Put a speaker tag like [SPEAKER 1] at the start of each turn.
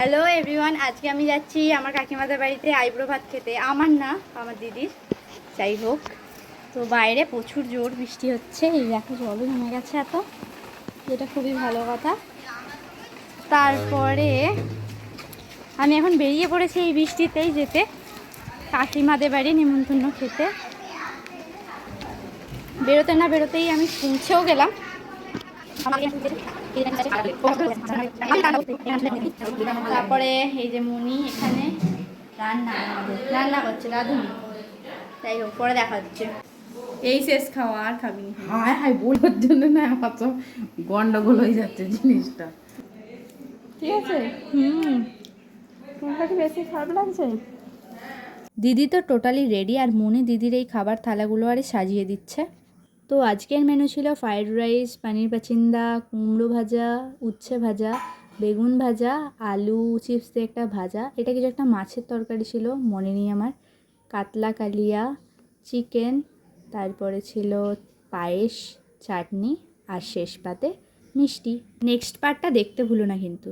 [SPEAKER 1] Hello everyone, আজকে আমি যাচ্ছি আমার কাকিমাদের বাড়িতে আইব্রো ভাত খেতে। আমার না, আমার দিদির। যাই হোক, তো বাইরে প্রচুর জোর বৃষ্টি হচ্ছে। এই দেখো জলও নেমে গেছে এত, যেটা খুবই ভালো কথা। তারপরে আমি এখন বেরিয়ে পড়েছি এই বৃষ্টিতেই যেতে কাকিমাদের বাড়ি নিমন্ত্রণ খেতে। বেরোতে না বেরোতেই আমি পৌঁছেও গেলাম। তারপরে এই যে মুনি এখানে রান্না রান্না করছে, রাঁধুনি। যাই হোক, পরে দেখা হচ্ছে। এই শেষ খাওয়া, আর খাবি?
[SPEAKER 2] হায় হায় বলার জন্য না, আমার তো গন্ডগোল হয়ে যাচ্ছে জিনিসটা।
[SPEAKER 1] ঠিক আছে। তোমার কি বেশি খারাপ লাগছে? দিদি তো টোটালি রেডি, আর মনে দিদির এই খাবার থালাগুলো আরে সাজিয়ে দিচ্ছে। তো আজকের মেনু ছিল ফ্রাইড রাইস, পানির পাচিন্দা, কুমড়ো ভাজা, উচ্ছে ভাজা, বেগুন ভাজা, আলু চিপস দিয়ে একটা ভাজা, এটা কিছু একটা মাছের তরকারি ছিল, মনে নেই আমার, কাতলা কালিয়া, চিকেন, তারপরে ছিল পায়েস, চাটনি, আর শেষ পাতে মিষ্টি। নেক্সট পার্টটা দেখতে ভুলো না কিন্তু।